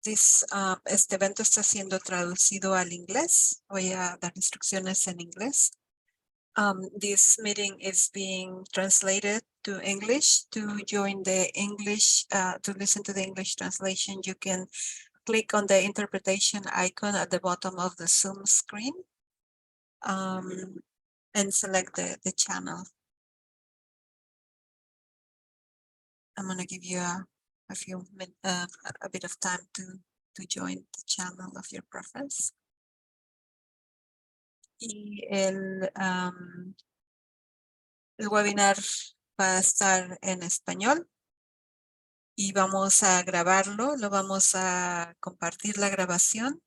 Este evento está siendo traducido al inglés. Voy a dar instrucciones en inglés. This meeting is being translated to English. To join the English, to listen to the English translation, you can click on the interpretation icon at the bottom of the Zoom screen and select the channel. I'm going to give you a bit of time to join the channel of your preference. Y el webinar va a estar en español y vamos a grabarlo, lo vamos a compartir la grabación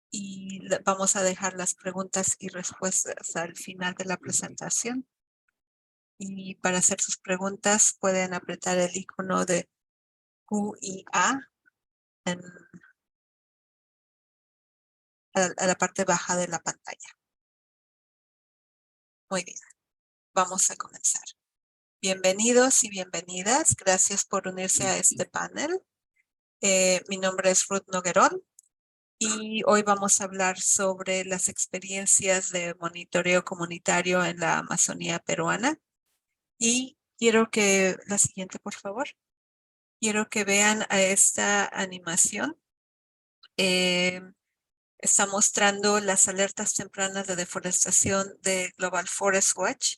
y vamos a dejar las preguntas y respuestas al final de la presentación. Y para hacer sus preguntas pueden apretar el icono de Q y A a la parte baja de la pantalla. Muy bien, vamos a comenzar. Bienvenidos y bienvenidas. Gracias por unirse a este panel. Mi nombre es Ruth Noguerón y hoy vamos a hablar sobre las experiencias de monitoreo comunitario en la Amazonía peruana. Y quiero que, la siguiente por favor, quiero que vean a esta animación. Está mostrando las alertas tempranas de deforestación de Global Forest Watch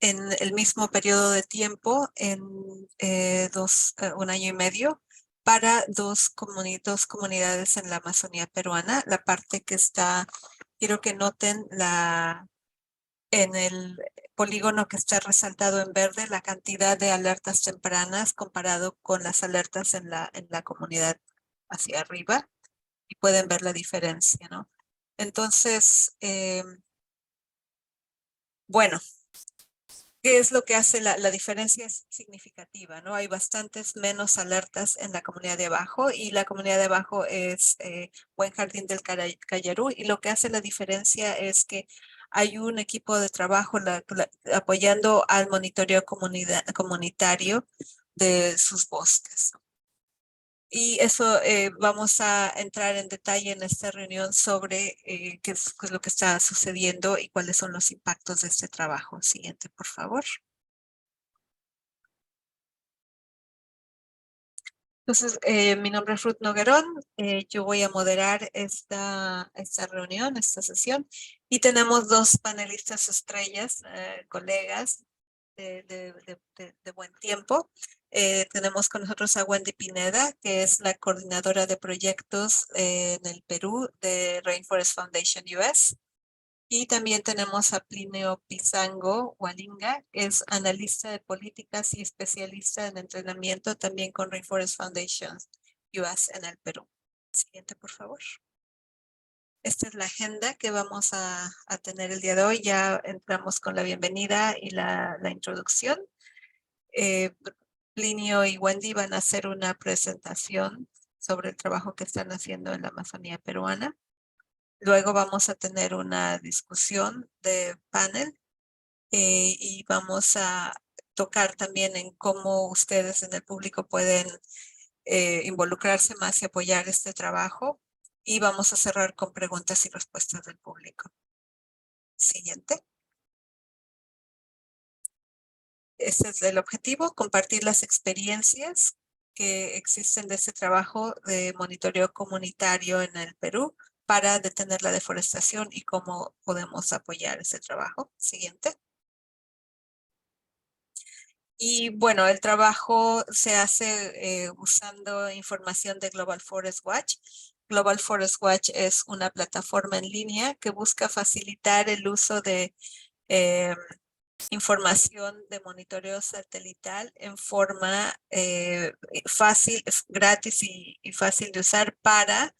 en el mismo periodo de tiempo, en un año y medio, para dos comunidades en la Amazonía peruana. La parte que está, quiero que noten en el polígono que está resaltado en verde, la cantidad de alertas tempranas comparado con las alertas en la comunidad hacia arriba. Y pueden ver la diferencia, ¿no? Entonces, bueno, ¿qué es lo que hace la diferencia? Es significativa, ¿no? Hay bastantes menos alertas en la comunidad de abajo y la comunidad de abajo es Buen Jardín del Cayarú, y lo que hace la diferencia es que hay un equipo de trabajo apoyando al monitoreo comunitario de sus bosques. Y eso vamos a entrar en detalle en esta reunión sobre qué es lo que está sucediendo y cuáles son los impactos de este trabajo. Siguiente, por favor. Entonces, mi nombre es Ruth Noguerón. Yo voy a moderar esta reunión, esta sesión. Y tenemos dos panelistas estrellas, colegas de buen tiempo. Tenemos con nosotros a Wendy Pineda, que es la coordinadora de proyectos en el Perú de Rainforest Foundation US. Y también tenemos a Plinio Pizango Walinga, que es analista de políticas y especialista en entrenamiento también con Rainforest Foundation US en el Perú. Siguiente, por favor. Esta es la agenda que vamos a tener el día de hoy. Ya entramos con la bienvenida y la introducción. Plinio y Wendy van a hacer una presentación sobre el trabajo que están haciendo en la Amazonía peruana. Luego vamos a tener una discusión de panel y vamos a tocar también en cómo ustedes en el público pueden involucrarse más y apoyar este trabajo. Y vamos a cerrar con preguntas y respuestas del público. Siguiente. Ese es el objetivo, compartir las experiencias que existen de este trabajo de monitoreo comunitario en el Perú para detener la deforestación y cómo podemos apoyar ese trabajo. Siguiente. Y bueno, el trabajo se hace usando información de Global Forest Watch. Global Forest Watch es una plataforma en línea que busca facilitar el uso de información de monitoreo satelital en forma fácil, gratis y fácil de usar para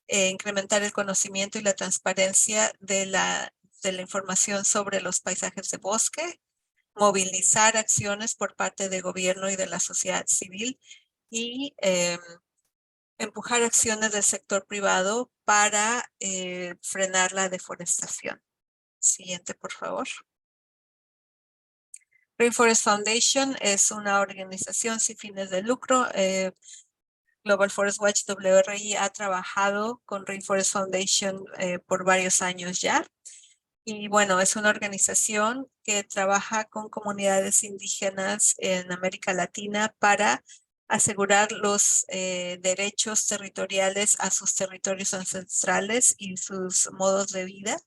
incrementar el conocimiento y la transparencia de la información sobre los paisajes de bosque, movilizar acciones por parte del gobierno y de la sociedad civil y empujar acciones del sector privado para frenar la deforestación. Siguiente, por favor. Rainforest Foundation es una organización sin fines de lucro Global Forest Watch WRI ha trabajado con Rainforest Foundation por varios años ya. Y bueno, es una organización que trabaja con comunidades indígenas en América Latina para asegurar los derechos territoriales a sus territorios ancestrales y sus modos de vida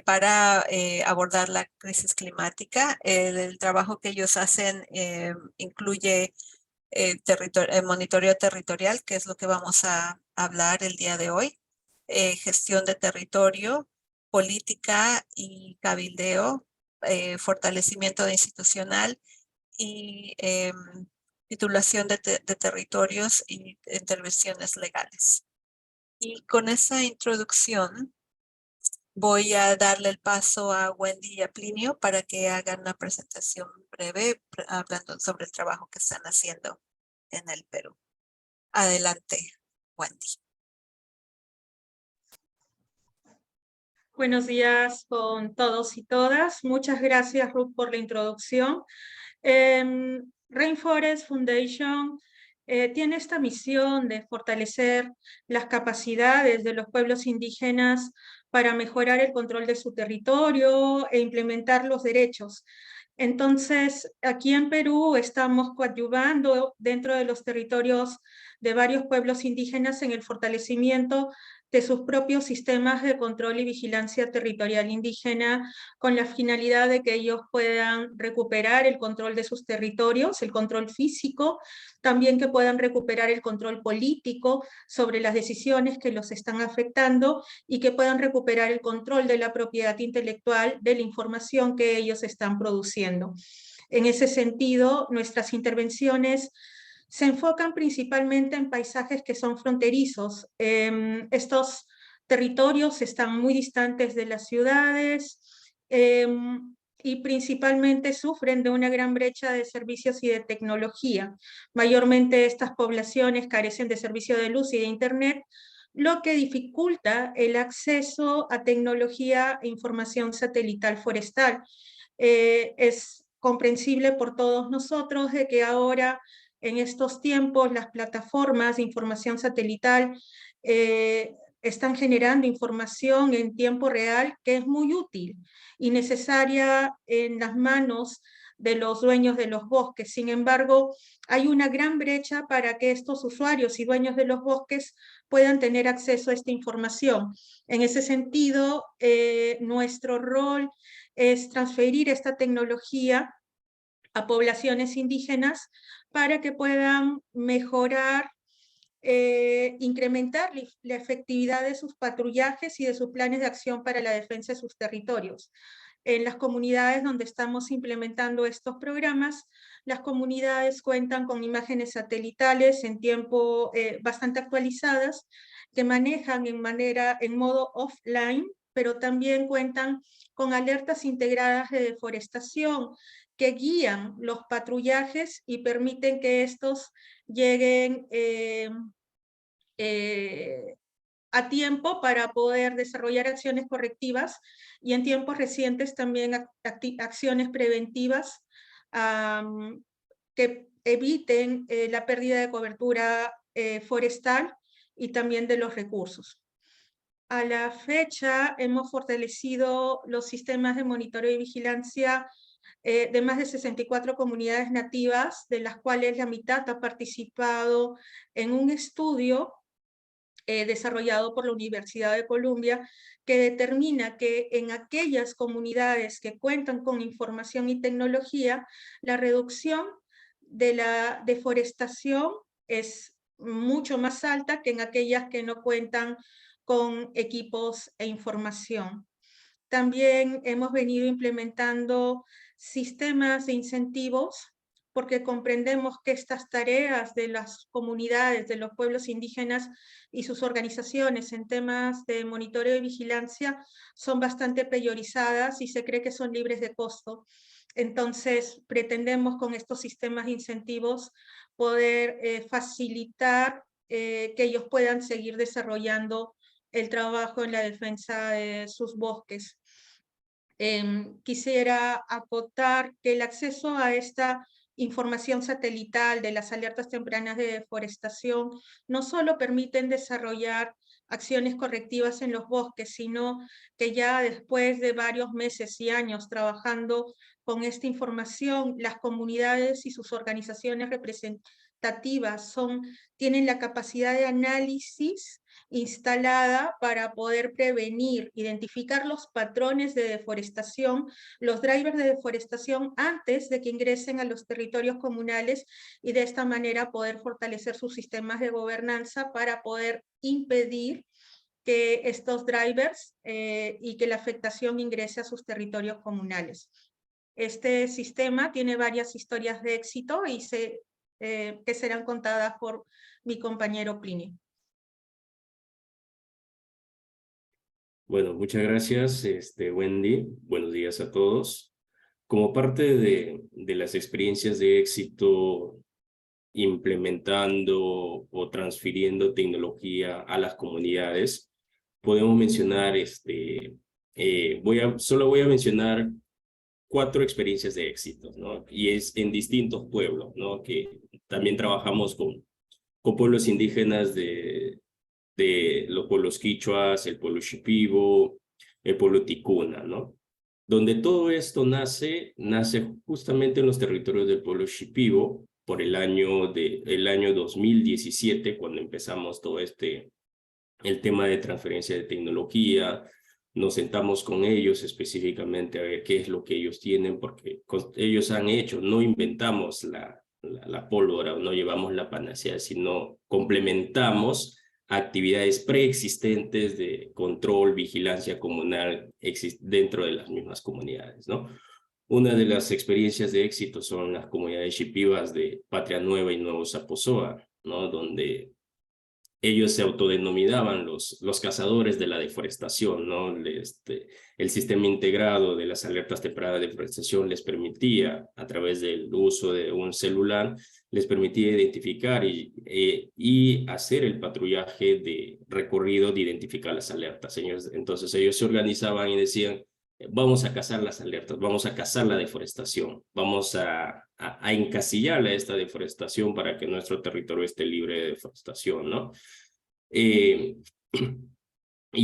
para abordar la crisis climática. El trabajo que ellos hacen incluye monitoreo territorial, que es lo que vamos a hablar el día de hoy, gestión de territorio, política y cabildeo, fortalecimiento de institucional y titulación de territorios y intervenciones legales. Y con esa introducción voy a darle el paso a Wendy y a Plinio para que hagan una presentación breve hablando sobre el trabajo que están haciendo en el Perú. Adelante, Wendy. Buenos días con todos y todas. Muchas gracias, Ruth, por la introducción. Rainforest Foundation tiene esta misión de fortalecer las capacidades de los pueblos indígenas para mejorar el control de su territorio e implementar los derechos. Entonces, aquí en Perú estamos coadyuvando dentro de los territorios de varios pueblos indígenas en el fortalecimiento de sus propios sistemas de control y vigilancia territorial indígena con la finalidad de que ellos puedan recuperar el control de sus territorios, el control físico, también que puedan recuperar el control político sobre las decisiones que los están afectando y que puedan recuperar el control de la propiedad intelectual de la información que ellos están produciendo. En ese sentido, nuestras intervenciones se enfocan principalmente en paisajes que son fronterizos. Estos territorios están muy distantes de las ciudades y principalmente sufren de una gran brecha de servicios y de tecnología. Mayormente estas poblaciones carecen de servicio de luz y de internet, lo que dificulta el acceso a tecnología e información satelital forestal. Es comprensible por todos nosotros de que ahora en estos tiempos las plataformas de información satelital están generando información en tiempo real que es muy útil y necesaria en las manos de los dueños de los bosques. Sin embargo, hay una gran brecha para que estos usuarios y dueños de los bosques puedan tener acceso a esta información. En ese sentido, nuestro rol es transferir esta tecnología a poblaciones indígenas para que puedan mejorar, incrementar la efectividad de sus patrullajes y de sus planes de acción para la defensa de sus territorios. En las comunidades donde estamos implementando estos programas, las comunidades cuentan con imágenes satelitales en tiempo bastante actualizadas que manejan en modo offline, pero también cuentan con alertas integradas de deforestación que guían los patrullajes y permiten que estos lleguen a tiempo para poder desarrollar acciones correctivas y en tiempos recientes también acciones preventivas que eviten la pérdida de cobertura forestal y también de los recursos. A la fecha hemos fortalecido los sistemas de monitoreo y vigilancia de más de 64 comunidades nativas, de las cuales la mitad ha participado en un estudio desarrollado por la Universidad de Columbia, que determina que en aquellas comunidades que cuentan con información y tecnología, la reducción de la deforestación es mucho más alta que en aquellas que no cuentan con equipos e información. También hemos venido implementando sistemas de incentivos porque comprendemos que estas tareas de las comunidades, de los pueblos indígenas y sus organizaciones en temas de monitoreo y vigilancia son bastante priorizadas y se cree que son libres de costo. Entonces, pretendemos con estos sistemas de incentivos poder facilitar que ellos puedan seguir desarrollando el trabajo en la defensa de sus bosques. Quisiera acotar que el acceso a esta información satelital de las alertas tempranas de deforestación no solo permiten desarrollar acciones correctivas en los bosques, sino que ya después de varios meses y años trabajando con esta información, las comunidades y sus organizaciones representativas tienen la capacidad de análisis instalada para poder prevenir, identificar los patrones de deforestación, los drivers de deforestación antes de que ingresen a los territorios comunales y de esta manera poder fortalecer sus sistemas de gobernanza para poder impedir que estos drivers y que la afectación ingrese a sus territorios comunales. Este sistema tiene varias historias de éxito y que serán contadas por mi compañero Plinio. Bueno, muchas gracias, Wendy. Buenos días a todos. Como parte de las experiencias de éxito implementando o transfiriendo tecnología a las comunidades, podemos mencionar, solo voy a mencionar 4 experiencias de éxito, ¿no? Y es en distintos pueblos, ¿no? Que también trabajamos con pueblos indígenas de los pueblos quichuas, el pueblo shipibo, el pueblo ticuna, ¿no? Donde todo esto nace justamente en los territorios del pueblo shipibo por el año 2017, cuando empezamos todo el tema de transferencia de tecnología. Nos sentamos con ellos específicamente a ver qué es lo que ellos tienen, porque ellos han hecho, no inventamos la pólvora o no llevamos la panacea, sino complementamos actividades preexistentes de control, vigilancia comunal dentro de las mismas comunidades, ¿no? Una de las experiencias de éxito son las comunidades shipibas de Patria Nueva y Nuevo Zaposoa, ¿no? Donde ellos se autodenominaban los cazadores de la deforestación, ¿no? El sistema integrado de las alertas tempranas de deforestación les permitía, a través del uso de un celular, les permitía identificar y hacer el patrullaje de recorrido de identificar las alertas. Entonces ellos se organizaban y decían, vamos a cazar las alertas, vamos a cazar la deforestación, vamos a encasillar a esta deforestación para que nuestro territorio esté libre de deforestación, ¿no? Y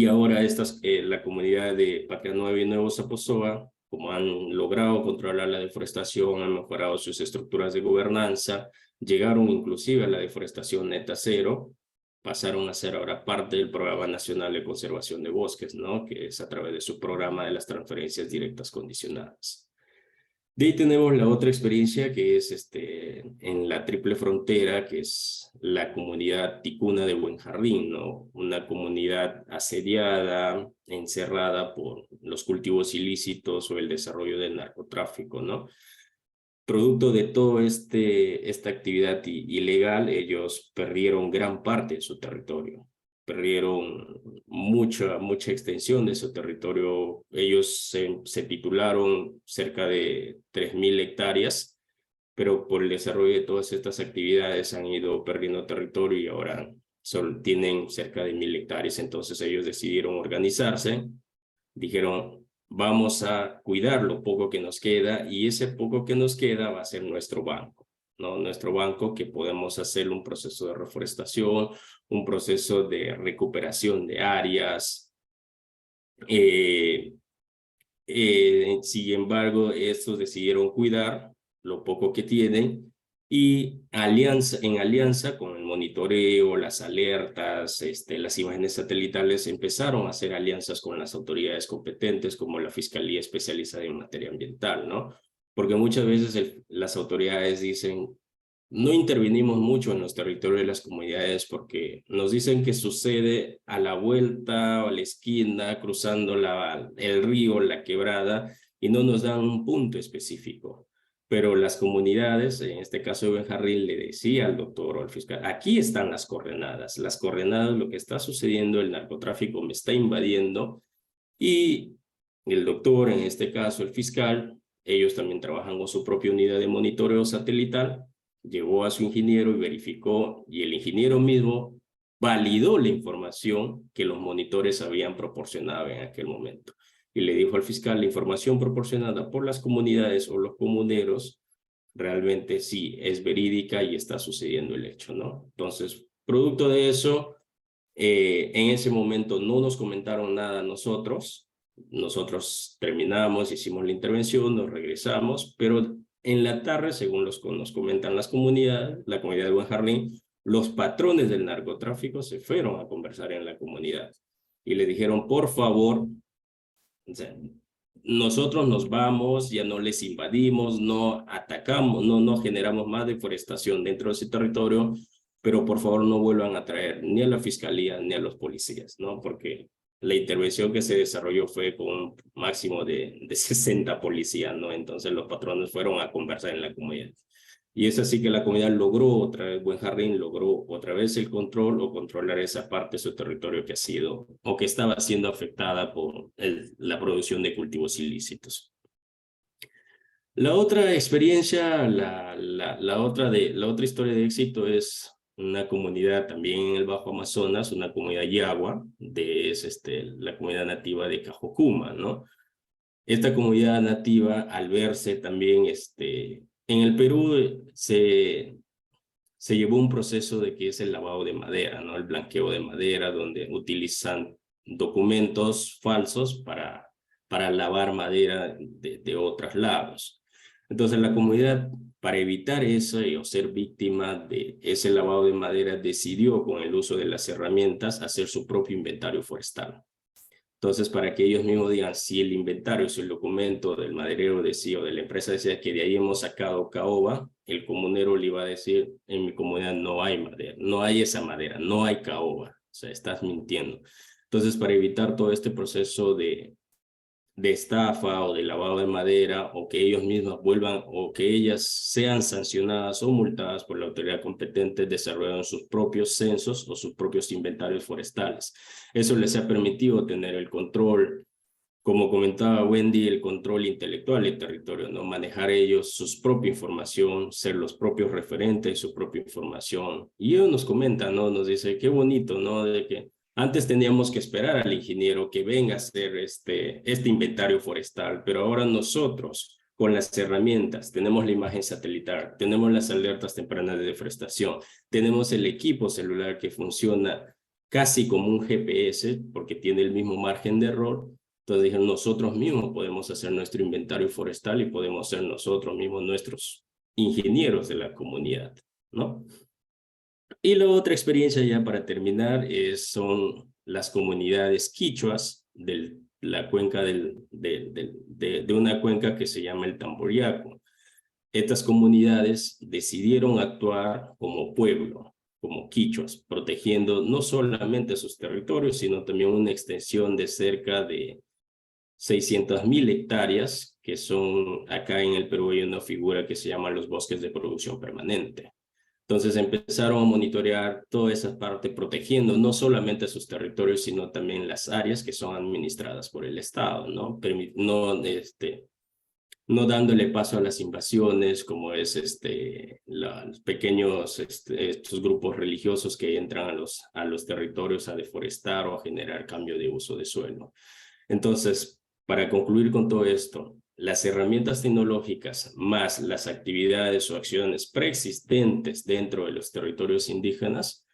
ahora la comunidad de Patria Nueva y Nuevo Zaposoa, como han logrado controlar la deforestación, han mejorado sus estructuras de gobernanza, llegaron inclusive a la deforestación neta cero, pasaron a ser ahora parte del Programa Nacional de Conservación de Bosques, ¿no? Que es a través de su programa de las transferencias directas condicionadas. De ahí tenemos la otra experiencia que es en la Triple Frontera, que es la comunidad ticuna de Buen Jardín, ¿no? Una comunidad asediada, encerrada por los cultivos ilícitos o el desarrollo del narcotráfico, ¿no? Producto de toda esta actividad ilegal, ellos perdieron gran parte de su territorio. Perdieron mucha extensión de su territorio. Ellos se titularon cerca de 3.000 hectáreas, pero por el desarrollo de todas estas actividades han ido perdiendo territorio y ahora tienen cerca de 1.000 hectáreas. Entonces ellos decidieron organizarse, dijeron, vamos a cuidar lo poco que nos queda y ese poco que nos queda va a ser nuestro banco, ¿no? Nuestro banco, que podemos hacer un proceso de reforestación, un proceso de recuperación de áreas. Sin embargo, estos decidieron cuidar lo poco que tienen y en alianza con el monitoreo, las alertas, las imágenes satelitales, empezaron a hacer alianzas con las autoridades competentes como la Fiscalía Especializada en Materia Ambiental, ¿no? Porque muchas veces las autoridades dicen, no intervenimos mucho en los territorios de las comunidades porque nos dicen que sucede a la vuelta o a la esquina, cruzando el río, la quebrada, y no nos dan un punto específico. Pero las comunidades, en este caso de Benjarrín, le decía al doctor o al fiscal, aquí están las coordenadas, lo que está sucediendo, el narcotráfico me está invadiendo, y el doctor, en este caso el fiscal, ellos también trabajan con su propia unidad de monitoreo satelital, llevó a su ingeniero y verificó, y el ingeniero mismo validó la información que los monitores habían proporcionado en aquel momento. Y le dijo al fiscal, la información proporcionada por las comunidades o los comuneros realmente sí es verídica y está sucediendo el hecho, ¿no? Entonces, producto de eso, en ese momento no nos comentaron nada a nosotros. Nosotros terminamos, hicimos la intervención, nos regresamos, pero en la tarde, según nos comentan las comunidades, la comunidad de Buen Jardín, los patrones del narcotráfico se fueron a conversar en la comunidad y le dijeron, por favor, o sea, nosotros nos vamos, ya no les invadimos, no atacamos, no generamos más deforestación dentro de ese territorio, pero por favor no vuelvan a traer ni a la fiscalía ni a los policías, ¿no? Porque la intervención que se desarrolló fue con un máximo de 60 policías, ¿no? Entonces los patrones fueron a conversar en la comunidad. Y es así que la comunidad logró otra vez, Buen Jardín logró otra vez el control o controlar esa parte de su territorio que ha sido o que estaba siendo afectada por la producción de cultivos ilícitos. La otra experiencia, la otra historia de éxito es una comunidad también en el Bajo Amazonas, una comunidad yagua, es la comunidad nativa de Cajocuma, ¿no? Esta comunidad nativa, al verse también, en el Perú se llevó un proceso de que es el lavado de madera, ¿no? El blanqueo de madera, donde utilizan documentos falsos para lavar madera de otros lados. Entonces la comunidad, para evitar eso o ser víctima de ese lavado de madera, decidió con el uso de las herramientas hacer su propio inventario forestal. Entonces, para que ellos mismos digan si el inventario, si el documento del maderero decía o de la empresa decía que de ahí hemos sacado caoba, el comunero le iba a decir, en mi comunidad no hay madera, no hay esa madera, no hay caoba, o sea, estás mintiendo. Entonces, para evitar todo este proceso de estafa o de lavado de madera, o que ellos mismos vuelvan o que ellas sean sancionadas o multadas por la autoridad competente, desarrollan sus propios censos o sus propios inventarios forestales. Eso les ha permitido tener el control, como comentaba Wendy, el control intelectual del territorio, ¿no? Manejar ellos su propia información, ser los propios referentes de su propia información. Y ellos nos comentan, ¿no? Nos dice, qué bonito, ¿no? De que antes teníamos que esperar al ingeniero que venga a hacer este inventario forestal, pero ahora nosotros, con las herramientas, tenemos la imagen satelital, tenemos las alertas tempranas de deforestación, tenemos el equipo celular que funciona casi como un GPS, porque tiene el mismo margen de error. Entonces dijeron, nosotros mismos podemos hacer nuestro inventario forestal y podemos ser nosotros mismos nuestros ingenieros de la comunidad, ¿no? Y la otra experiencia ya para terminar son las comunidades quichuas de la cuenca de una cuenca que se llama el Tamboriaco. Estas comunidades decidieron actuar como pueblo, como quichuas, protegiendo no solamente sus territorios, sino también una extensión de cerca de 600.000 hectáreas, que son, acá en el Perú hay una figura que se llama los bosques de producción permanente. Entonces empezaron a monitorear toda esa parte, protegiendo no solamente sus territorios, sino también las áreas que son administradas por el Estado, ¿no? No dándole paso a las invasiones, como es los pequeños estos grupos religiosos que entran a los territorios a deforestar o a generar cambio de uso de suelo. Entonces, para concluir con todo esto, las herramientas tecnológicas más las actividades o acciones preexistentes dentro de los territorios indígenas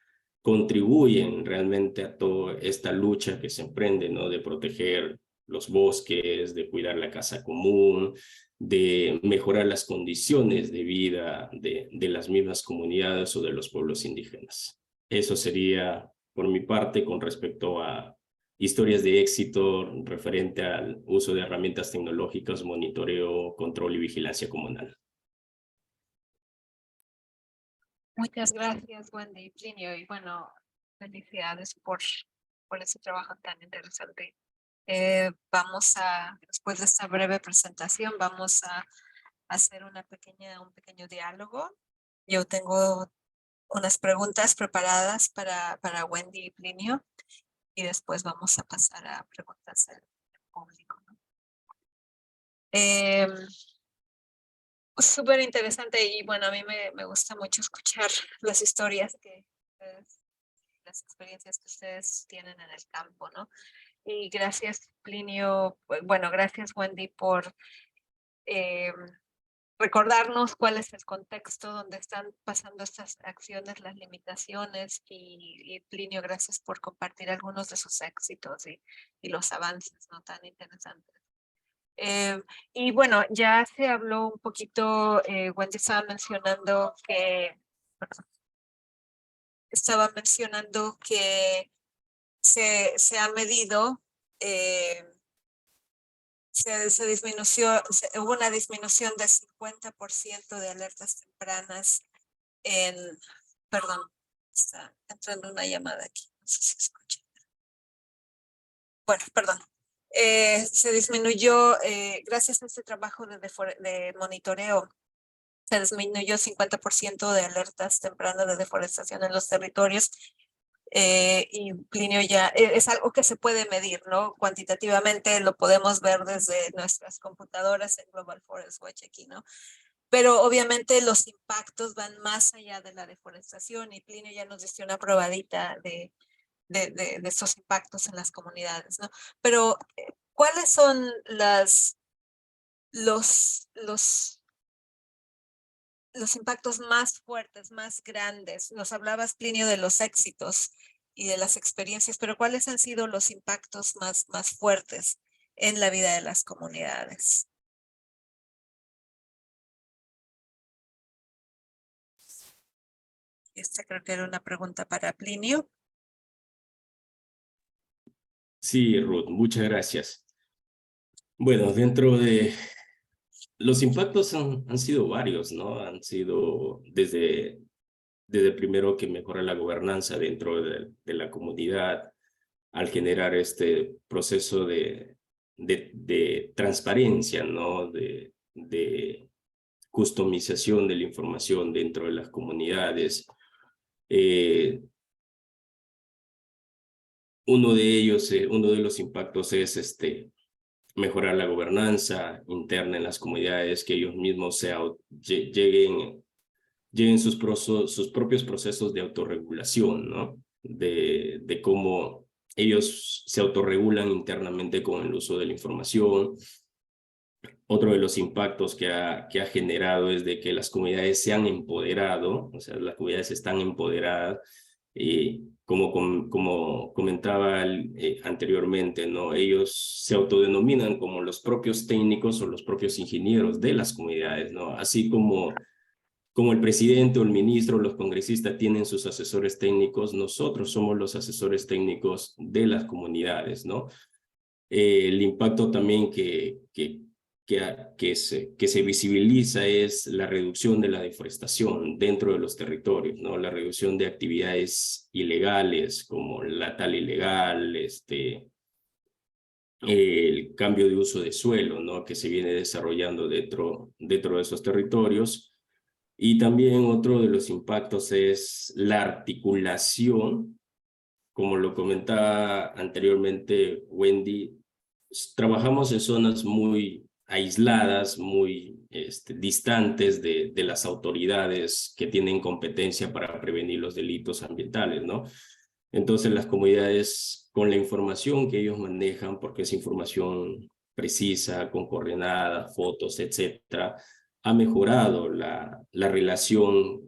contribuyen realmente a toda esta lucha que se emprende, ¿no? De proteger los bosques, de cuidar la casa común, de mejorar las condiciones de vida de las mismas comunidades o de los pueblos indígenas. Eso sería por mi parte con respecto a historias de éxito referente al uso de herramientas tecnológicas, monitoreo, control y vigilancia comunal. Muchas gracias, Wendy y Plinio. Y bueno, felicidades por ese trabajo tan interesante. Después de esta breve presentación, vamos a hacer un pequeño diálogo. Yo tengo unas preguntas preparadas para Wendy y Plinio, y después vamos a pasar a preguntas del público, ¿no? Súper interesante, y bueno, a mí me gusta mucho escuchar las historias las experiencias que ustedes tienen en el campo, ¿no? Y gracias, Plinio, bueno, gracias, Wendy, por recordarnos cuál es el contexto donde están pasando estas acciones, las limitaciones, y Plinio, gracias por compartir algunos de sus éxitos y los avances no tan interesantes. Y bueno, ya se habló un poquito, Wendy estaba mencionando que se ha medido, hubo una disminución de 50% de alertas tempranas perdón, está entrando una llamada aquí, no sé si escuchan. Bueno, perdón. Se disminuyó, gracias a este trabajo de monitoreo, se disminuyó 50% de alertas tempranas de deforestación en los territorios. Y Plinio ya es algo que se puede medir, ¿no? Cuantitativamente lo podemos ver desde nuestras computadoras en Global Forest Watch aquí, ¿no? Pero obviamente los impactos van más allá de la deforestación, y Plinio ya nos dio una probadita de esos impactos en las comunidades, ¿no? Pero, ¿cuáles son los impactos más fuertes, más grandes? Nos hablabas, Plinio, de los éxitos y de las experiencias, pero ¿cuáles han sido los impactos más fuertes en la vida de las comunidades? Esta creo que era una pregunta para Plinio. Sí, Ruth, muchas gracias. Bueno, dentro de los impactos han sido varios, ¿no? Han sido desde primero que mejora la gobernanza dentro de la comunidad al generar este proceso de transparencia, ¿no? De customización de la información dentro de las comunidades. Uno de los impactos es mejorar la gobernanza interna en las comunidades, que ellos mismos lleguen sus propios procesos de autorregulación, ¿no? De cómo ellos se autorregulan internamente con el uso de la información. Otro de los impactos que ha generado es de que las comunidades se han empoderado, o sea, las comunidades están empoderadas, y como comentaba anteriormente, ¿no? Ellos se autodenominan como los propios técnicos o los propios ingenieros de las comunidades, ¿no? Así como el presidente o el ministro o los congresistas tienen sus asesores técnicos, nosotros somos los asesores técnicos de las comunidades, ¿no? El impacto también que se visibiliza es la reducción de la deforestación dentro de los territorios, ¿no? La reducción de actividades ilegales como la tala ilegal, el cambio de uso de suelo, ¿no? Que se viene desarrollando dentro de esos territorios. Y también otro de los impactos es la articulación, como lo comentaba anteriormente Wendy. Trabajamos en zonas muy aisladas, muy distantes de las autoridades que tienen competencia para prevenir los delitos ambientales, ¿no? Entonces las comunidades, con la información que ellos manejan, porque es información precisa, con coordenadas, fotos, etcétera, ha mejorado la relación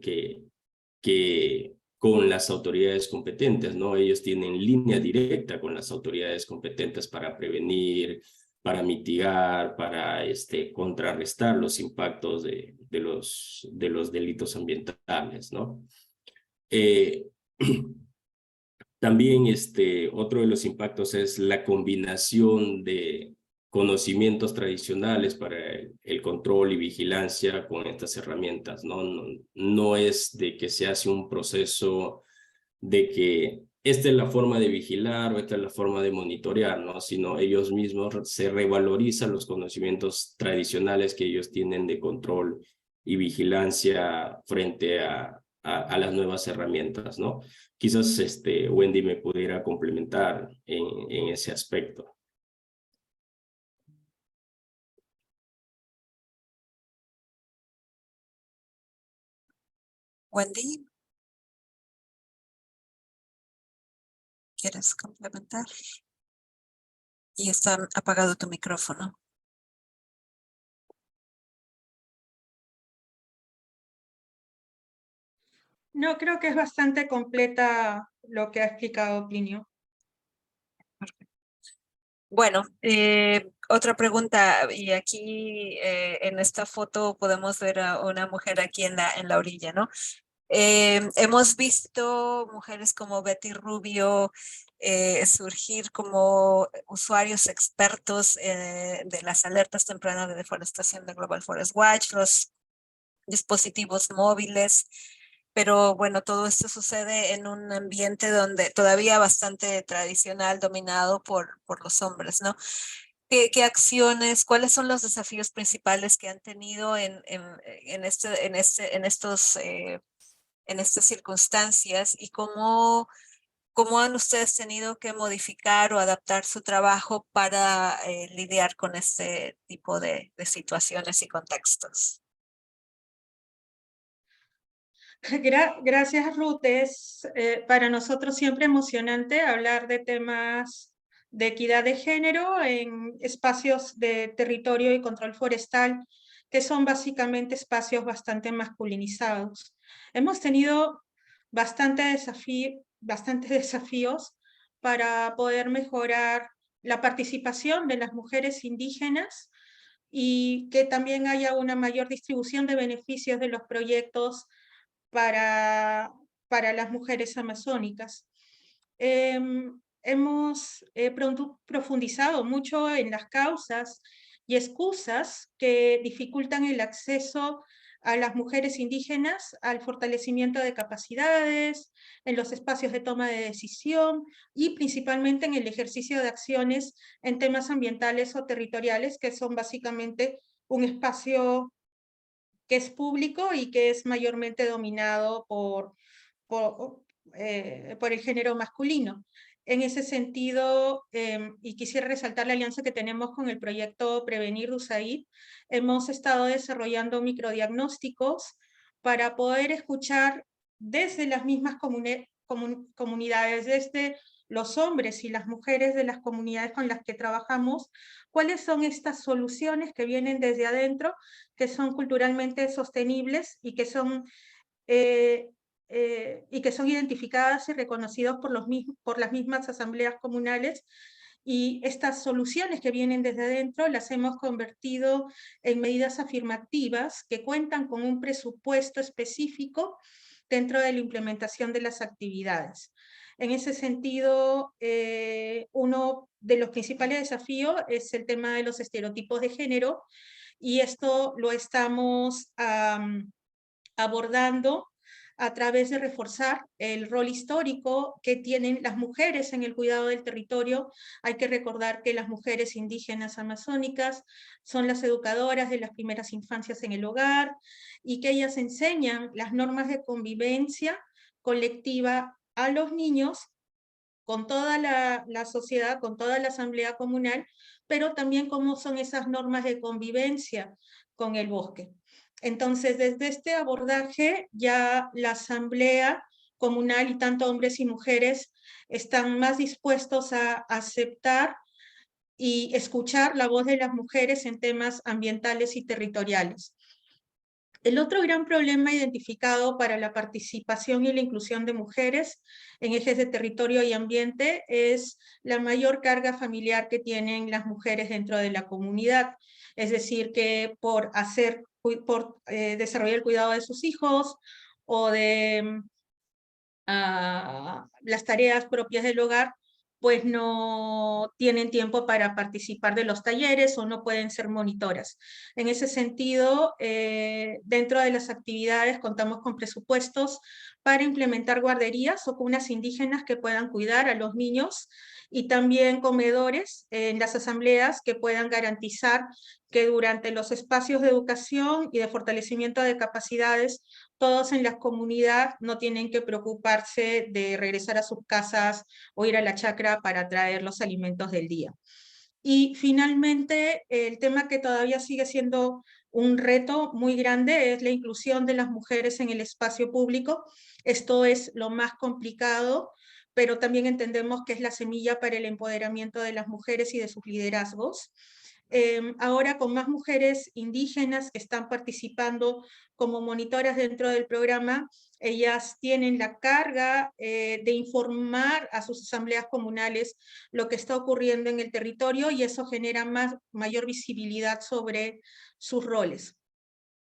con las autoridades competentes, ¿no? Ellos tienen línea directa con las autoridades competentes para prevenir, para mitigar, para contrarrestar los impactos de los delitos ambientales, ¿no? También otro de los impactos es la combinación de conocimientos tradicionales para el control y vigilancia con estas herramientas, ¿no? No es de que se hace un proceso de que esta es la forma de vigilar o esta es la forma de monitorear, ¿no? Sino ellos mismos se revalorizan los conocimientos tradicionales que ellos tienen de control y vigilancia frente a las nuevas herramientas, ¿no? Quizás Wendy me pudiera complementar en ese aspecto. Wendy, ¿quieres complementar? Y está apagado tu micrófono. No, creo que es bastante completa lo que ha explicado Plinio. Bueno, otra pregunta, y aquí en esta foto podemos ver a una mujer aquí en la orilla, ¿no? Hemos visto mujeres como Betty Rubio surgir como usuarios expertos de las alertas tempranas de deforestación de Global Forest Watch, los dispositivos móviles, pero bueno, todo esto sucede en un ambiente donde todavía bastante tradicional, dominado por los hombres, ¿no? ¿Qué acciones, cuáles son los desafíos principales que han tenido en estas circunstancias y cómo han ustedes tenido que modificar o adaptar su trabajo para lidiar con este tipo de situaciones y contextos? Gracias, Ruth. Es para nosotros siempre emocionante hablar de temas de equidad de género en espacios de territorio y control forestal, que son básicamente espacios bastante masculinizados. Hemos tenido bastantes desafíos para poder mejorar la participación de las mujeres indígenas y que también haya una mayor distribución de beneficios de los proyectos para, para las mujeres amazónicas. Hemos profundizado mucho en las causas y excusas que dificultan el acceso a las mujeres indígenas al fortalecimiento de capacidades, en los espacios de toma de decisión y principalmente en el ejercicio de acciones en temas ambientales o territoriales, que son básicamente un espacio que es público y que es mayormente dominado por el género masculino. En ese sentido, y quisiera resaltar la alianza que tenemos con el proyecto Prevenir USAID, hemos estado desarrollando microdiagnósticos para poder escuchar desde las mismas comunidades, desde los hombres y las mujeres de las comunidades con las que trabajamos, cuáles son estas soluciones que vienen desde adentro, que son culturalmente sostenibles y que son identificadas y reconocidas por las mismas asambleas comunales, y estas soluciones que vienen desde adentro las hemos convertido en medidas afirmativas que cuentan con un presupuesto específico dentro de la implementación de las actividades. En ese sentido, uno de los principales desafíos es el tema de los estereotipos de género, y esto lo estamos abordando a través de reforzar el rol histórico que tienen las mujeres en el cuidado del territorio. Hay que recordar que las mujeres indígenas amazónicas son las educadoras de las primeras infancias en el hogar y que ellas enseñan las normas de convivencia colectiva a los niños con toda la sociedad, con toda la asamblea comunal, pero también cómo son esas normas de convivencia con el bosque. Entonces, desde este abordaje, ya la asamblea comunal y tanto hombres y mujeres están más dispuestos a aceptar y escuchar la voz de las mujeres en temas ambientales y territoriales. El otro gran problema identificado para la participación y la inclusión de mujeres en ejes de territorio y ambiente es la mayor carga familiar que tienen las mujeres dentro de la comunidad. Es decir, que por desarrollar el cuidado de sus hijos o de las tareas propias del hogar, pues no tienen tiempo para participar de los talleres o no pueden ser monitoras. En ese sentido, dentro de las actividades contamos con presupuestos para implementar guarderías o cunas indígenas que puedan cuidar a los niños, y también comedores en las asambleas que puedan garantizar que durante los espacios de educación y de fortalecimiento de capacidades, todos en la comunidad no tienen que preocuparse de regresar a sus casas o ir a la chacra para traer los alimentos del día. Y finalmente, el tema que todavía sigue siendo un reto muy grande es la inclusión de las mujeres en el espacio público. Esto es lo más complicado, pero también entendemos que es la semilla para el empoderamiento de las mujeres y de sus liderazgos. ahora con más mujeres indígenas que están participando como monitoras dentro del programa, ellas tienen la carga de informar a sus asambleas comunales lo que está ocurriendo en el territorio y eso genera mayor visibilidad sobre sus roles.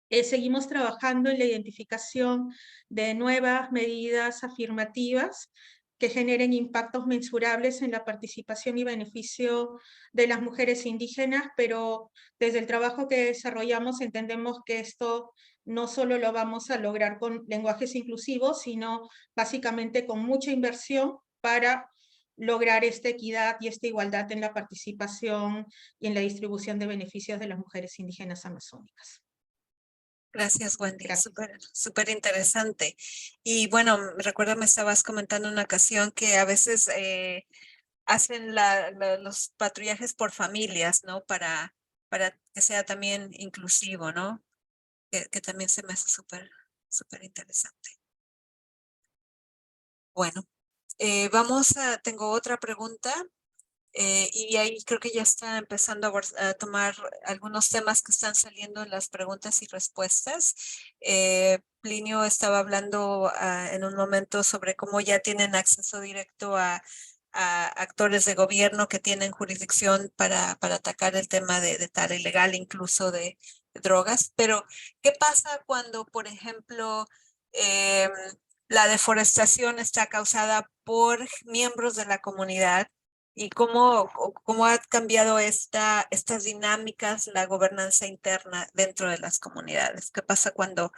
Seguimos trabajando en la identificación de nuevas medidas afirmativas que generen impactos mensurables en la participación y beneficio de las mujeres indígenas, pero desde el trabajo que desarrollamos entendemos que esto no solo lo vamos a lograr con lenguajes inclusivos, sino básicamente con mucha inversión para lograr esta equidad y esta igualdad en la participación y en la distribución de beneficios de las mujeres indígenas amazónicas. Gracias, Wendy. Gracias. Súper interesante. Y bueno, recuerdo me estabas comentando en una ocasión que a veces hacen los patrullajes por familias, ¿no? Para que sea también inclusivo, ¿no? Que también se me hace súper interesante. Bueno, tengo otra pregunta. Y ahí creo que ya está empezando a tomar algunos temas que están saliendo en las preguntas y respuestas. Plinio estaba hablando en un momento sobre cómo ya tienen acceso directo a actores de gobierno que tienen jurisdicción para atacar el tema de tala ilegal, incluso de drogas. Pero, ¿qué pasa cuando, por ejemplo, la deforestación está causada por miembros de la comunidad? ¿Y cómo ha cambiado estas dinámicas, la gobernanza interna dentro de las comunidades? ¿Qué pasa cuando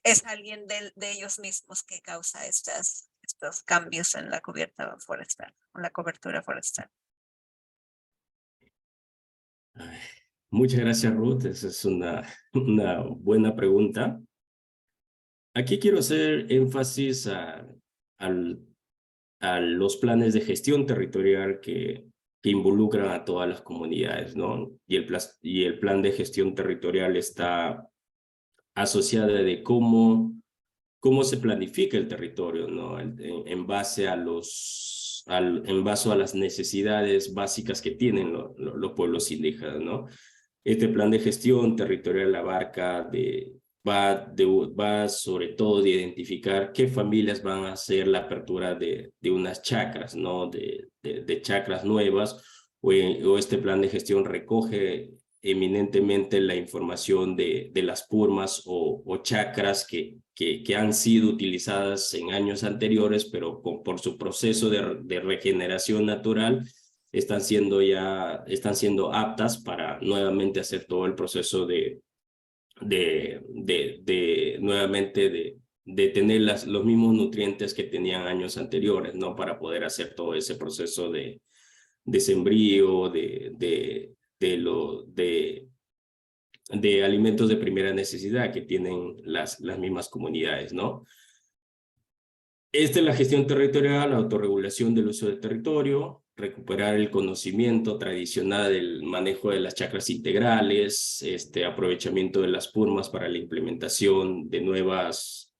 es alguien de ellos mismos que causa estos cambios en la cubierta forestal, en la cobertura forestal? Muchas gracias, Ruth. Esa es una buena pregunta. Aquí quiero hacer énfasis a los planes de gestión territorial que involucran a todas las comunidades, ¿no? Y el plan de gestión territorial está asociado de cómo se planifica el territorio, ¿no? En base a las necesidades básicas que tienen los pueblos indígenas, ¿no? Este plan de gestión territorial abarca va sobre todo de identificar qué familias van a hacer la apertura de unas chacras, ¿no? De chacras nuevas, o este plan de gestión recoge eminentemente la información de las purmas o chacras que han sido utilizadas en años anteriores, pero por su proceso de regeneración natural, están siendo aptas para nuevamente hacer todo el proceso nuevamente de tener los mismos nutrientes que tenían años anteriores, ¿no? Para poder hacer todo ese proceso de sembrío, de alimentos de primera necesidad que tienen las mismas comunidades, ¿no? Esta es la gestión territorial, la autorregulación del uso del territorio, recuperar el conocimiento tradicional del manejo de las chacras integrales, aprovechamiento de las purmas para la implementación de nuevas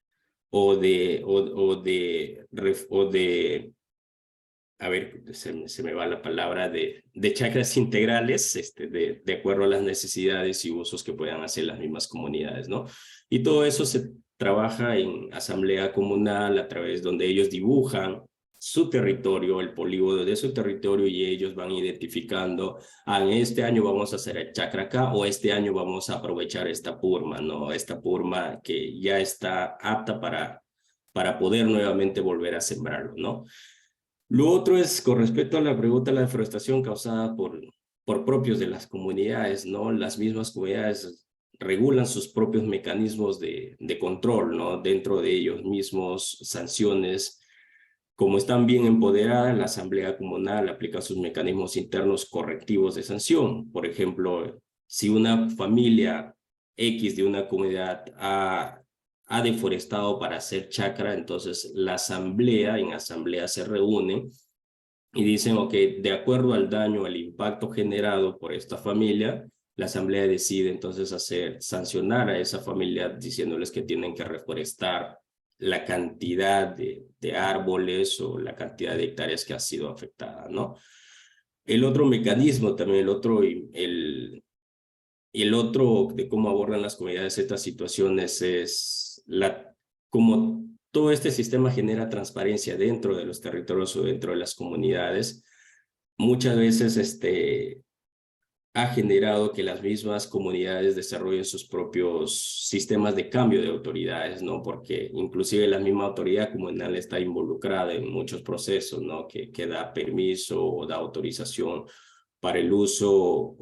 a ver, se me va la palabra de chacras integrales, de acuerdo a las necesidades y usos que puedan hacer las mismas comunidades, ¿no? Y todo eso se trabaja en asamblea comunal a través donde ellos dibujan su territorio, el polígono de su territorio, y ellos van identificando, en este año vamos a hacer el chacra acá, o este año vamos a aprovechar esta purma, ¿no? Esta purma que ya está apta para poder nuevamente volver a sembrarlo, ¿no? Lo otro es con respecto a la pregunta de la deforestación causada por propios de las comunidades, ¿no? Las mismas comunidades regulan sus propios mecanismos de control, ¿no? Dentro de ellos mismos, sanciones. Como están bien empoderadas, la asamblea comunal aplica sus mecanismos internos correctivos de sanción. Por ejemplo, si una familia X de una comunidad ha deforestado para hacer chacra, entonces la en asamblea se reúne y dicen, ok, de acuerdo al daño, al impacto generado por esta familia, la asamblea decide entonces sancionar a esa familia diciéndoles que tienen que reforestar la cantidad de árboles o la cantidad de hectáreas que ha sido afectada, ¿no? El otro mecanismo también, el otro de cómo abordan las comunidades estas situaciones es como todo este sistema genera transparencia dentro de los territorios o dentro de las comunidades. Muchas veces ha generado que las mismas comunidades desarrollen sus propios sistemas de cambio de autoridades, ¿no? Porque inclusive la misma autoridad comunal está involucrada en muchos procesos, ¿no? Que da permiso o da autorización para el uso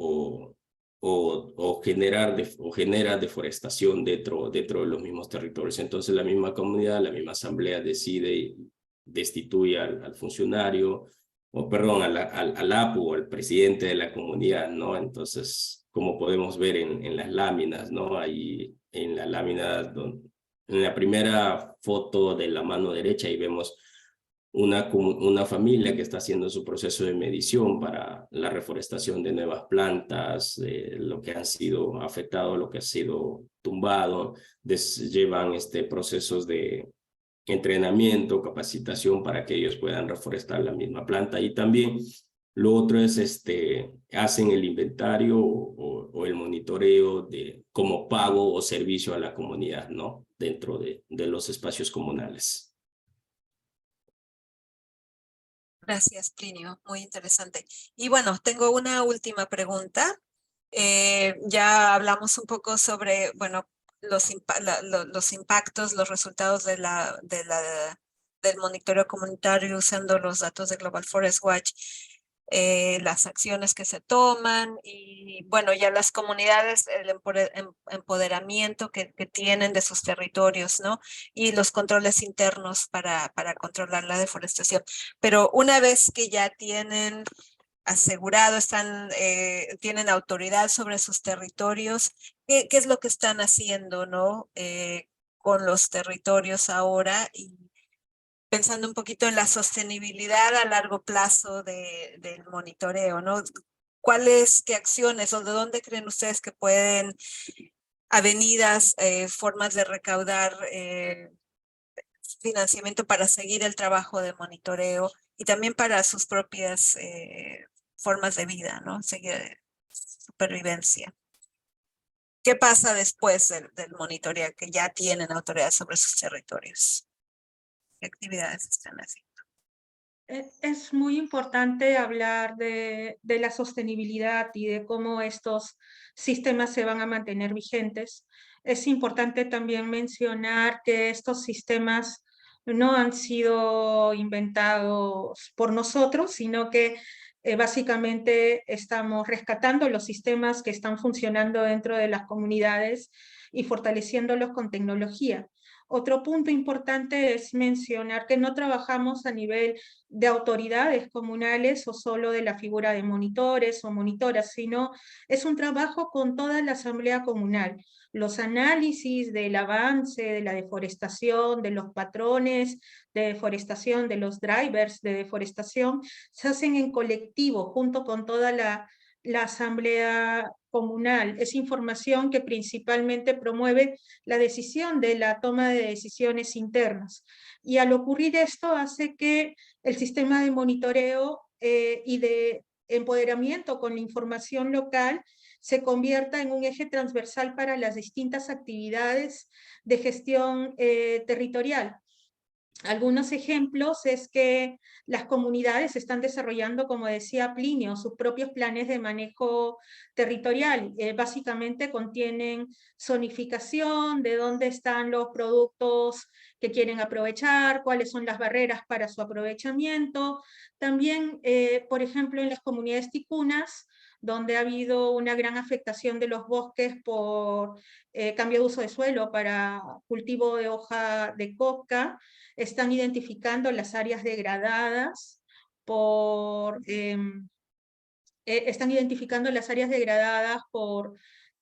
o genera deforestación dentro de los mismos territorios. Entonces la misma comunidad, la misma asamblea decide y destituye al funcionario, o perdón, al APU o al presidente de la comunidad, ¿no? Entonces, como podemos ver en las láminas, ¿no? Ahí en la lámina, en la primera foto de la mano derecha, ahí vemos una familia que está haciendo su proceso de medición para la reforestación de nuevas plantas, lo que han sido afectado, lo que ha sido tumbado, llevan procesos de entrenamiento, capacitación para que ellos puedan reforestar la misma planta. Y también lo otro es, hacen el inventario o el monitoreo como pago o servicio a la comunidad, ¿no? Dentro de los espacios comunales. Gracias, Plinio. Muy interesante. Y bueno, tengo una última pregunta. Ya hablamos un poco sobre, bueno, los impactos, los resultados del monitoreo comunitario usando los datos de Global Forest Watch, las acciones que se toman y, bueno, ya las comunidades, el empoderamiento que tienen de sus territorios, ¿no? Y los controles internos para controlar la deforestación. Pero una vez que ya tienen asegurado, tienen autoridad sobre sus territorios, ¿qué es lo que están haciendo, ¿no? Con los territorios ahora y pensando un poquito en la sostenibilidad a largo plazo del monitoreo, ¿no? ¿Qué acciones o de dónde creen ustedes que pueden avenidas, formas de recaudar financiamiento para seguir el trabajo de monitoreo y también para sus propias formas de vida, ¿no? Seguir supervivencia? ¿Qué pasa después del monitoreo que ya tienen autoridad sobre sus territorios? ¿Qué actividades están haciendo? Es muy importante hablar de la sostenibilidad y de cómo estos sistemas se van a mantener vigentes. Es importante también mencionar que estos sistemas no han sido inventados por nosotros, sino que básicamente estamos rescatando los sistemas que están funcionando dentro de las comunidades y fortaleciéndolos con tecnología. Otro punto importante es mencionar que no trabajamos a nivel de autoridades comunales o solo de la figura de monitores o monitoras, sino es un trabajo con toda la asamblea comunal. Los análisis del avance, de la deforestación, de los patrones de deforestación, de los drivers de deforestación, se hacen en colectivo junto con toda la asamblea comunal. Es información que principalmente promueve la decisión de la toma de decisiones internas. Y al ocurrir esto hace que el sistema de monitoreo y de empoderamiento con la información local se convierta en un eje transversal para las distintas actividades de gestión territorial. Algunos ejemplos es que las comunidades están desarrollando, como decía Plinio, sus propios planes de manejo territorial. Básicamente contienen zonificación, de dónde están los productos que quieren aprovechar, cuáles son las barreras para su aprovechamiento. También, por ejemplo, en las comunidades ticunas, donde ha habido una gran afectación de los bosques por cambio de uso de suelo para cultivo de hoja de coca, están identificando las áreas degradadas por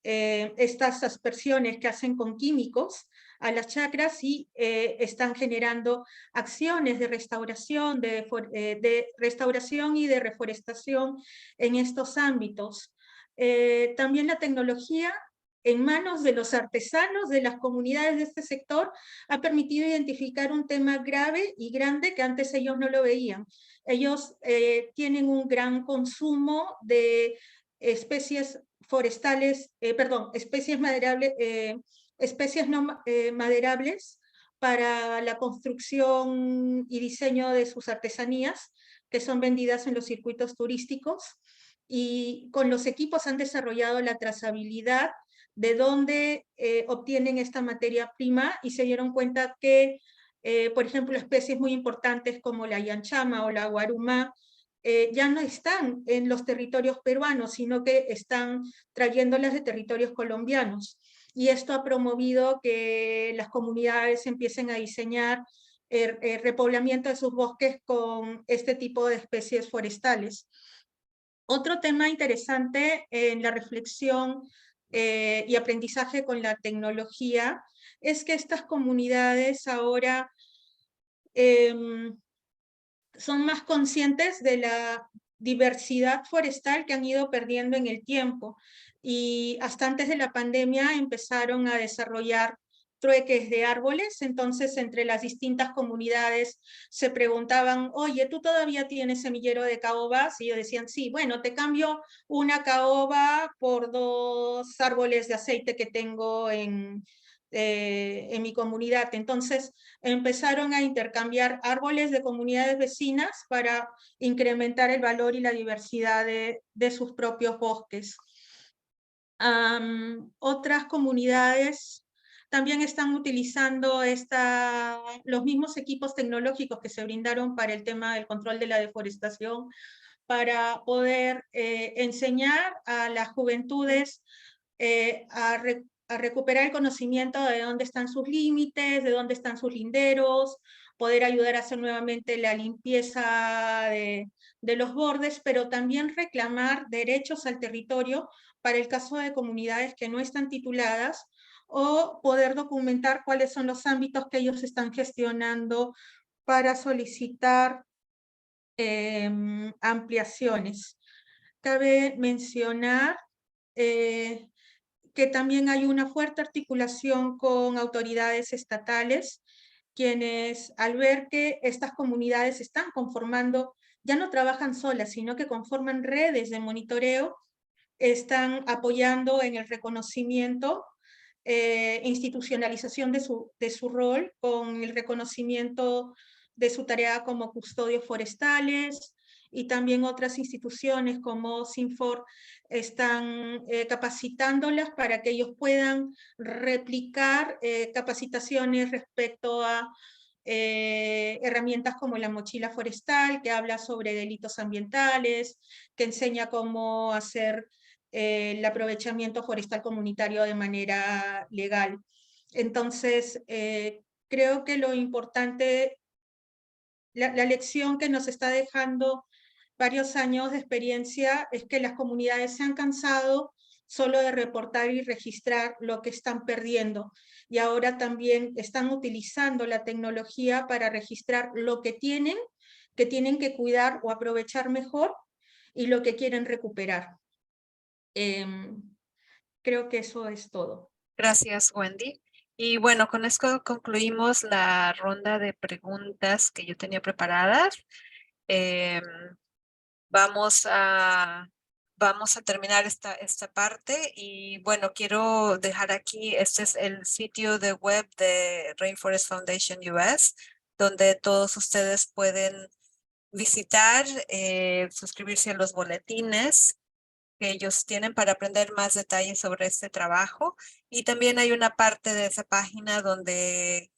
estas aspersiones que hacen con químicos a las chacras y están generando acciones de restauración, de restauración y de reforestación en estos ámbitos. También la tecnología en manos de los artesanos de las comunidades de este sector ha permitido identificar un tema grave y grande que antes ellos no lo veían. Ellos tienen un gran consumo de especies forestales, especies maderables, especies no maderables para la construcción y diseño de sus artesanías, que son vendidas en los circuitos turísticos, y con los equipos han desarrollado la trazabilidad de dónde obtienen esta materia prima y se dieron cuenta que, por ejemplo, especies muy importantes como la yanchama o la guarumá ya no están en los territorios peruanos, sino que están trayéndolas de territorios colombianos. Y esto ha promovido que las comunidades empiecen a diseñar el repoblamiento de sus bosques con este tipo de especies forestales. Otro tema interesante en la reflexión y aprendizaje con la tecnología es que estas comunidades ahora son más conscientes de la diversidad forestal que han ido perdiendo en el tiempo, y hasta antes de la pandemia empezaron a desarrollar trueques de árboles. Entonces entre las distintas comunidades se preguntaban, oye, ¿tú todavía tienes semillero de caobas? Y ellos decían, sí, bueno, te cambio una caoba por 2 árboles de aceite que tengo en mi comunidad. Entonces empezaron a intercambiar árboles de comunidades vecinas para incrementar el valor y la diversidad de sus propios bosques. Otras comunidades también están utilizando los mismos equipos tecnológicos que se brindaron para el tema del control de la deforestación, para poder enseñar a las juventudes a recuperar el conocimiento de dónde están sus límites, de dónde están sus linderos, poder ayudar a hacer nuevamente la limpieza de los bordes, pero también reclamar derechos al territorio para el caso de comunidades que no están tituladas, o poder documentar cuáles son los ámbitos que ellos están gestionando para solicitar ampliaciones. Cabe mencionar que también hay una fuerte articulación con autoridades estatales, quienes al ver que estas comunidades están conformando, ya no trabajan solas, sino que conforman redes de monitoreo, están apoyando en el reconocimiento, institucionalización de su rol, con el reconocimiento de su tarea como custodios forestales, y también otras instituciones como Sinfor están capacitándolas para que ellos puedan replicar capacitaciones respecto a herramientas como la mochila forestal, que habla sobre delitos ambientales, que enseña cómo hacer el aprovechamiento forestal comunitario de manera legal. Entonces, creo que lo importante, la lección que nos está dejando varios años de experiencia es que las comunidades se han cansado solo de reportar y registrar lo que están perdiendo, y ahora también están utilizando la tecnología para registrar lo que tienen que cuidar o aprovechar mejor, y lo que quieren recuperar. Creo que eso es todo. Gracias, Wendy. Y bueno, con esto concluimos la ronda de preguntas que yo tenía preparadas. Vamos a terminar esta parte, y bueno, quiero dejar aquí, este es el sitio de web de Rainforest Foundation US, donde todos ustedes pueden visitar, suscribirse a los boletines que ellos tienen para aprender más detalles sobre este trabajo. Y también hay una parte de esa página donde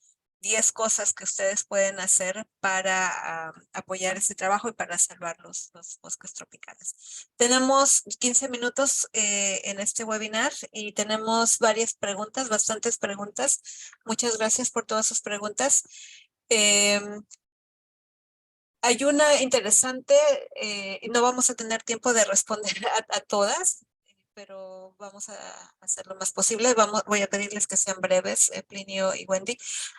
10 cosas que ustedes pueden hacer para apoyar este trabajo y para salvar los bosques tropicales. Tenemos 15 minutos en este webinar y tenemos varias preguntas, bastantes preguntas. Muchas gracias por todas sus preguntas. Hay una interesante, no vamos a tener tiempo de responder a todas, pero vamos a hacer lo más posible. Voy a pedirles que sean breves, Plinio y Wendy.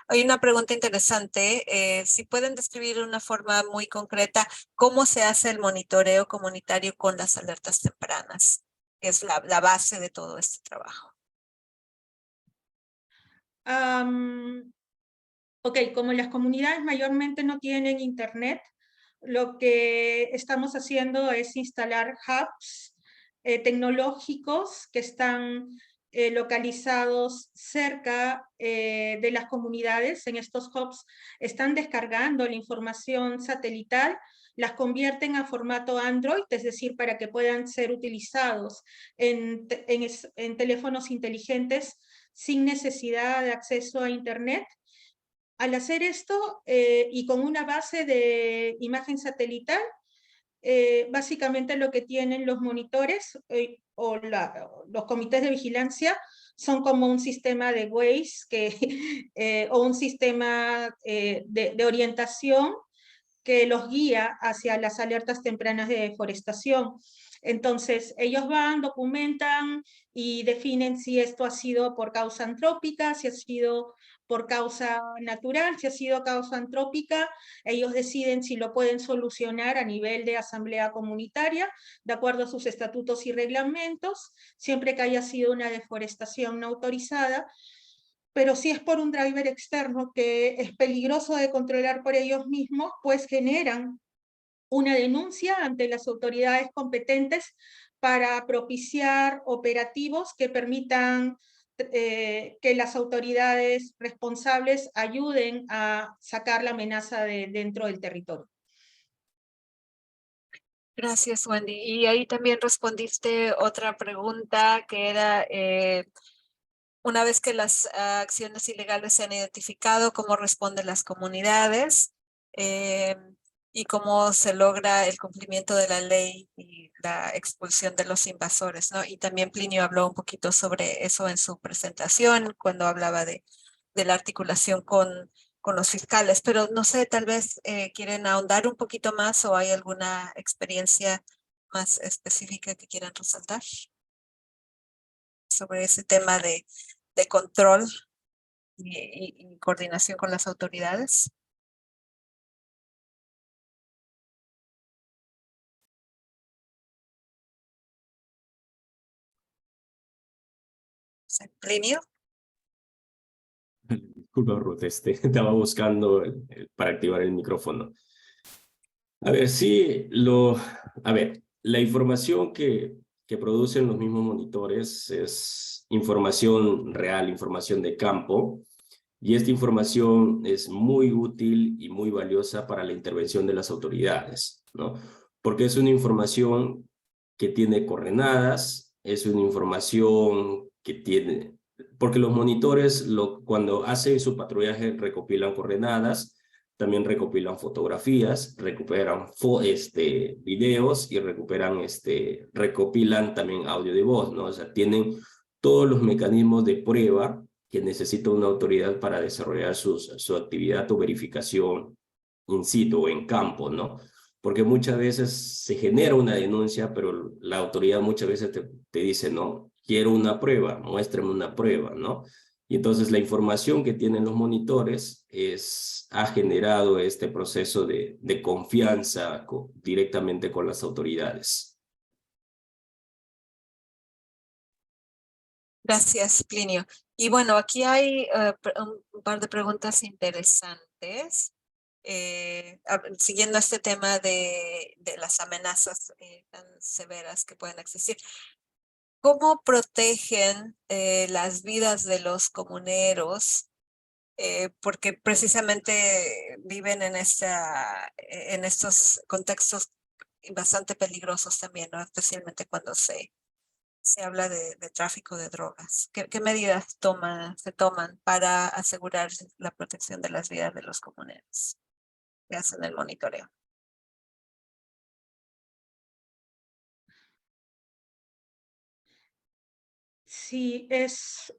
Hay una pregunta interesante, si pueden describir de una forma muy concreta cómo se hace el monitoreo comunitario con las alertas tempranas, que es la base de todo este trabajo. Ok, como las comunidades mayormente no tienen internet, lo que estamos haciendo es instalar hubs tecnológicos que están localizados cerca de las comunidades. En estos hubs están descargando la información satelital, las convierten a formato Android, es decir, para que puedan ser utilizados en teléfonos inteligentes sin necesidad de acceso a internet. Al hacer esto y con una base de imagen satelital, básicamente lo que tienen los monitores o los comités de vigilancia son como un sistema de Waze o un sistema de orientación que los guía hacia las alertas tempranas de deforestación. Entonces, ellos van, documentan y definen si esto ha sido por causa antrópica, si ha sido por causa natural, si ha sido causa antrópica. Ellos deciden si lo pueden solucionar a nivel de asamblea comunitaria, de acuerdo a sus estatutos y reglamentos, siempre que haya sido una deforestación no autorizada. Pero si es por un driver externo que es peligroso de controlar por ellos mismos, pues generan una denuncia ante las autoridades competentes para propiciar operativos que permitan que las autoridades responsables ayuden a sacar la amenaza de dentro del territorio. Gracias, Wendy. Y ahí también respondiste otra pregunta que era, una vez que las acciones ilegales se han identificado, ¿cómo responden las comunidades? Y cómo se logra el cumplimiento de la ley y la expulsión de los invasores, ¿no? Y también Plinio habló un poquito sobre eso en su presentación, cuando hablaba de la articulación con los fiscales, pero no sé, tal vez quieren ahondar un poquito más o hay alguna experiencia más específica que quieran resaltar sobre ese tema de control y coordinación con las autoridades. Plinio. Disculpa, Ruth, estaba buscando para activar el micrófono. A ver, sí, la información que producen los mismos monitores es información real, información de campo, y esta información es muy útil y muy valiosa para la intervención de las autoridades, ¿no? Porque es una información que tiene coordenadas, es una información que tiene... Porque los monitores, cuando hacen su patrullaje, recopilan coordenadas, también recopilan fotografías, recuperan videos y recopilan también audio de voz, ¿no? O sea, tienen todos los mecanismos de prueba que necesita una autoridad para desarrollar su actividad o verificación in situ o en campo, ¿no? Porque muchas veces se genera una denuncia, pero la autoridad muchas veces te dice, no, quiero una prueba, muéstrame una prueba, ¿no? Y entonces la información que tienen los monitores ha generado este proceso de confianza directamente con las autoridades. Gracias, Plinio. Y bueno, aquí hay un par de preguntas interesantes. Siguiendo este tema de las amenazas tan severas que pueden existir. ¿Cómo protegen las vidas de los comuneros? Porque precisamente viven en estos contextos bastante peligrosos también, ¿no? Especialmente cuando se habla de tráfico de drogas. ¿Qué medidas se toman para asegurar la protección de las vidas de los comuneros que hacen el monitoreo? Sí, es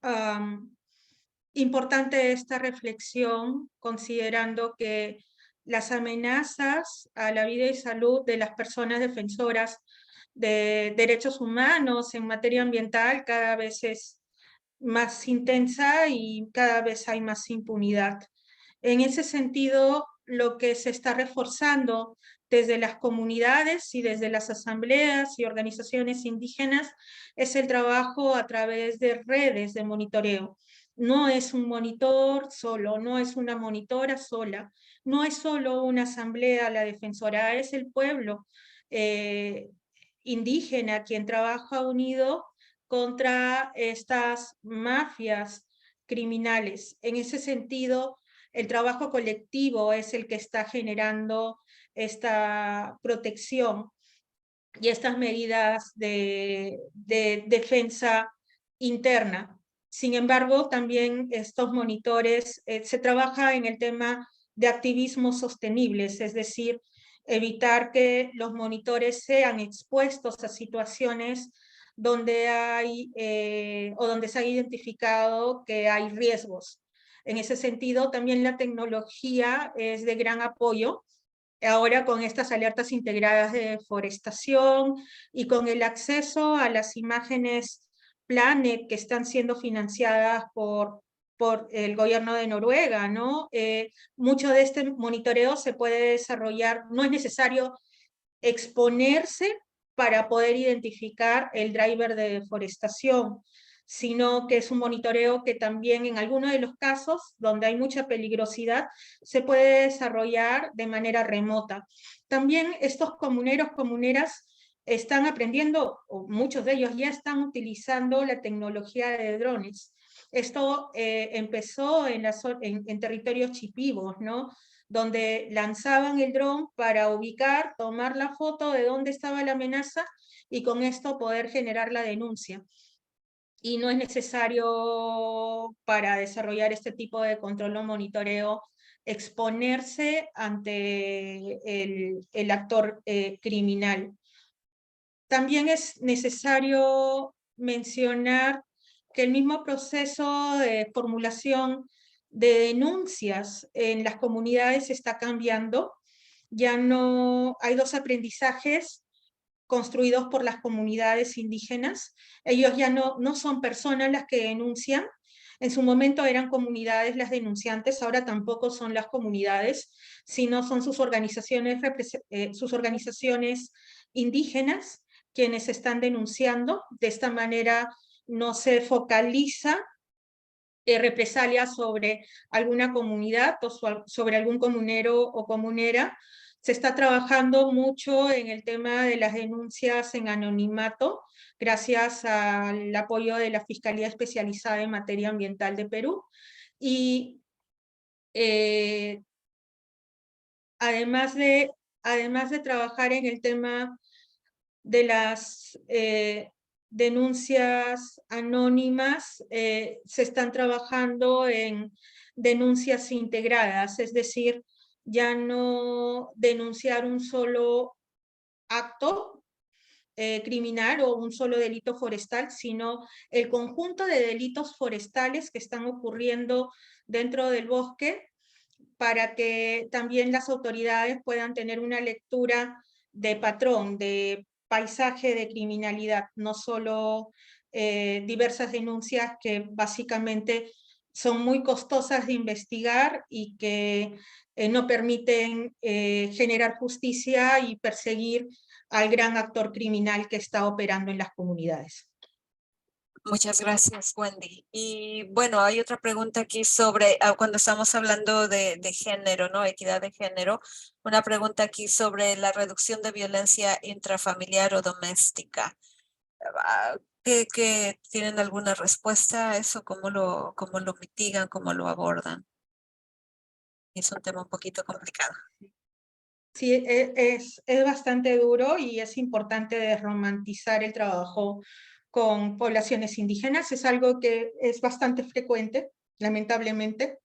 importante esta reflexión, considerando que las amenazas a la vida y salud de las personas defensoras de derechos humanos en materia ambiental cada vez es más intensa y cada vez hay más impunidad. En ese sentido, lo que se está reforzando desde las comunidades y desde las asambleas y organizaciones indígenas es el trabajo a través de redes de monitoreo. no es un monitor solo, no es una monitora sola, no es solo una asamblea la defensora, es el pueblo indígena quien trabaja unido contra estas mafias criminales. En ese sentido, el trabajo colectivo es el que está generando esta protección y estas medidas de defensa interna. Sin embargo, también estos monitores, se trabaja en el tema de activismo sostenibles, es decir, evitar que los monitores sean expuestos a situaciones donde hay o donde se ha identificado que hay riesgos. En ese sentido, también la tecnología es de gran apoyo ahora con estas alertas integradas de deforestación y con el acceso a las imágenes Planet que están siendo financiadas por el gobierno de Noruega, ¿no? Mucho de este monitoreo se puede desarrollar, no es necesario exponerse para poder identificar el driver de deforestación, sino que es un monitoreo que también en algunos de los casos donde hay mucha peligrosidad se puede desarrollar de manera remota. También estos comuneros, comuneras están aprendiendo, o muchos de ellos ya están utilizando la tecnología de drones. Esto empezó en territorios chipivos, ¿no? Donde lanzaban el dron para ubicar, tomar la foto de dónde estaba la amenaza y con esto poder generar la denuncia. Y no es necesario para desarrollar este tipo de control o monitoreo exponerse ante el actor criminal. También es necesario mencionar que el mismo proceso de formulación de denuncias en las comunidades está cambiando. Ya no hay dos aprendizajes construidos por las comunidades indígenas. Ellos ya no son personas las que denuncian. En su momento eran comunidades las denunciantes, ahora tampoco son las comunidades, sino son sus organizaciones indígenas quienes están denunciando. De esta manera no se focaliza represalias sobre alguna comunidad o sobre algún comunero o comunera. Se está trabajando mucho en el tema de las denuncias en anonimato, gracias al apoyo de la Fiscalía Especializada en Materia Ambiental de Perú. Y además de trabajar en el tema de las denuncias anónimas, se están trabajando en denuncias integradas, es decir, ya no denunciar un solo acto criminal o un solo delito forestal, sino el conjunto de delitos forestales que están ocurriendo dentro del bosque, para que también las autoridades puedan tener una lectura de patrón, de paisaje de criminalidad, no solo diversas denuncias que básicamente son muy costosas de investigar y que no permiten generar justicia y perseguir al gran actor criminal que está operando en las comunidades. Muchas gracias, Wendy. Y bueno, hay otra pregunta aquí sobre, cuando estamos hablando de género, ¿no? Equidad de género, una pregunta aquí sobre la reducción de violencia intrafamiliar o doméstica. ¿Que tienen alguna respuesta a eso? ¿Cómo lo mitigan? ¿Cómo lo abordan? Es un tema un poquito complicado. Sí, es bastante duro y es importante desromantizar el trabajo con poblaciones indígenas. Es algo que es bastante frecuente, lamentablemente.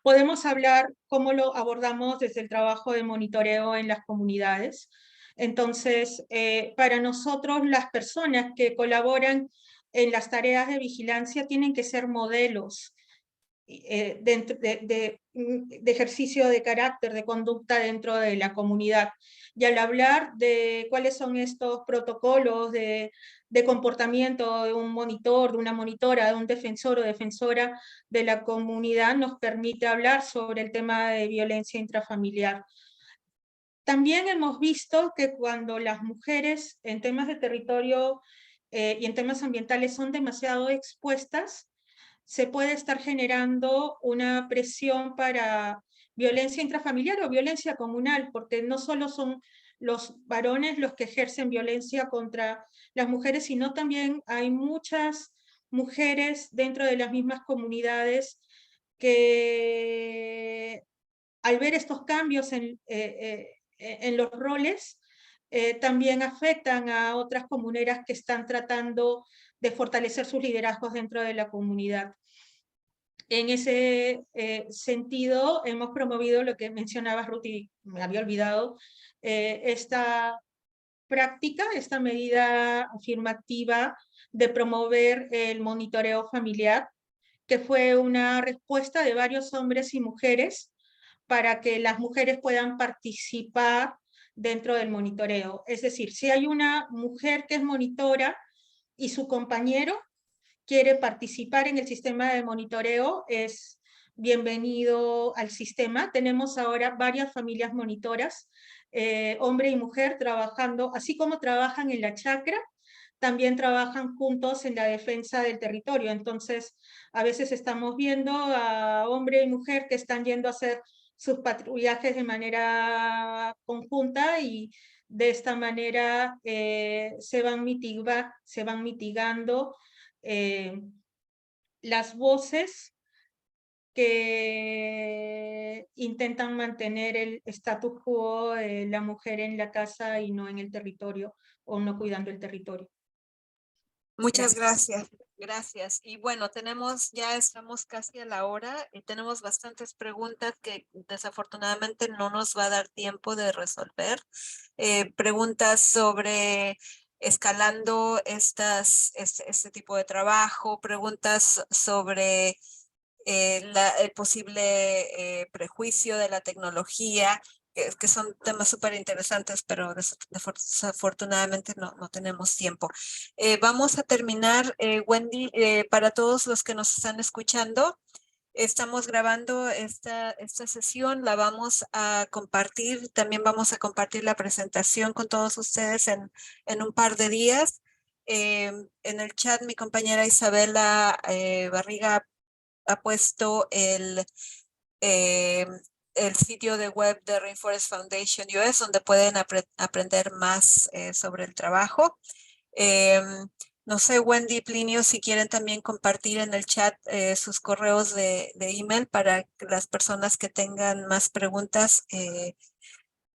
Podemos hablar cómo lo abordamos desde el trabajo de monitoreo en las comunidades. Entonces, para nosotros, las personas que colaboran en las tareas de vigilancia tienen que ser modelos de ejercicio de carácter, de conducta dentro de la comunidad. Y al hablar de cuáles son estos protocolos de comportamiento de un monitor, de una monitora, de un defensor o defensora de la comunidad, nos permite hablar sobre el tema de violencia intrafamiliar. También hemos visto que cuando las mujeres en temas de territorio y en temas ambientales son demasiado expuestas, se puede estar generando una presión para violencia intrafamiliar o violencia comunal, porque no solo son los varones los que ejercen violencia contra las mujeres, sino también hay muchas mujeres dentro de las mismas comunidades que al ver estos cambios en los roles, también afectan a otras comuneras que están tratando de fortalecer sus liderazgos dentro de la comunidad. En ese sentido, hemos promovido lo que mencionaba Ruth y me había olvidado, esta práctica, esta medida afirmativa de promover el monitoreo familiar, que fue una respuesta de varios hombres y mujeres para que las mujeres puedan participar dentro del monitoreo. Es decir, si hay una mujer que es monitora y su compañero quiere participar en el sistema de monitoreo, es bienvenido al sistema. Tenemos ahora varias familias monitoras, hombre y mujer, trabajando, así como trabajan en la chacra, también trabajan juntos en la defensa del territorio. Entonces, a veces estamos viendo a hombre y mujer que están yendo a hacer sus patrullajes de manera conjunta y de esta manera se van mitigando las voces que intentan mantener el status quo de la mujer en la casa y no en el territorio o no cuidando el territorio. Muchas gracias. Gracias. Y bueno, ya estamos casi a la hora y tenemos bastantes preguntas que desafortunadamente no nos va a dar tiempo de resolver. Preguntas sobre escalando este tipo de trabajo, preguntas sobre el posible prejuicio de la tecnología, que son temas súper interesantes, pero desafortunadamente no tenemos tiempo. Vamos a terminar, Wendy, para todos los que nos están escuchando. Estamos grabando esta sesión, la vamos a compartir, también vamos a compartir la presentación con todos ustedes en un par de días. En el chat mi compañera Isabela Barriga ha puesto el sitio de web de Rainforest Foundation US, donde pueden aprender más sobre el trabajo. No sé, Wendy, Plinio, si quieren también compartir en el chat sus correos de email para que las personas que tengan más preguntas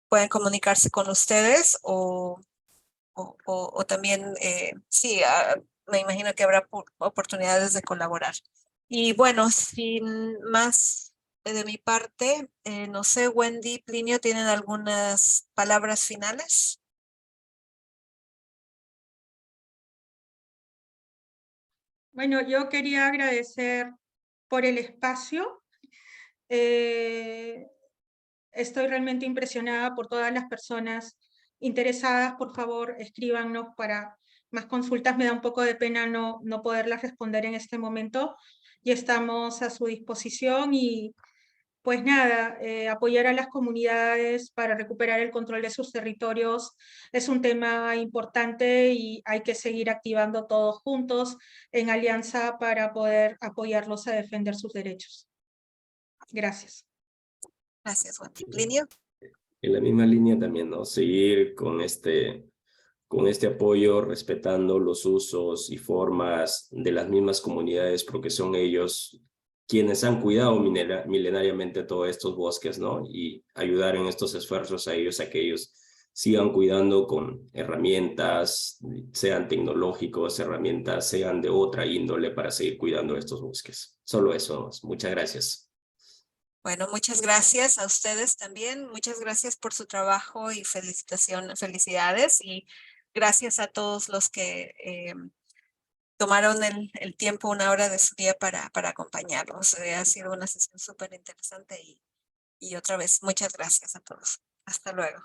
puedan comunicarse con ustedes o también, sí, me imagino que habrá oportunidades de colaborar. Y bueno, sin más de mi parte, no sé, Wendy, Plinio, ¿tienen algunas palabras finales? Bueno, yo quería agradecer por el espacio. Estoy realmente impresionada por todas las personas interesadas. Por favor, escríbanos para más consultas. Me da un poco de pena no poderlas responder en este momento y estamos a su disposición y pues nada, apoyar a las comunidades para recuperar el control de sus territorios es un tema importante y hay que seguir activando todos juntos en alianza para poder apoyarlos a defender sus derechos. Gracias. Gracias, Wendy. Plinio. En la misma línea también, ¿no? Seguir con este apoyo, respetando los usos y formas de las mismas comunidades, porque son ellos quienes han cuidado milenariamente todos estos bosques, ¿no? Y ayudar en estos esfuerzos a ellos sigan cuidando con herramientas, sean tecnológicos, herramientas, sean de otra índole para seguir cuidando estos bosques. Solo eso, muchas gracias. Bueno, muchas gracias a ustedes también. Muchas gracias por su trabajo y felicidades. Y gracias a todos los que tomaron el tiempo, una hora de su día para acompañarnos. Ha sido una sesión súper interesante y otra vez, muchas gracias a todos. Hasta luego.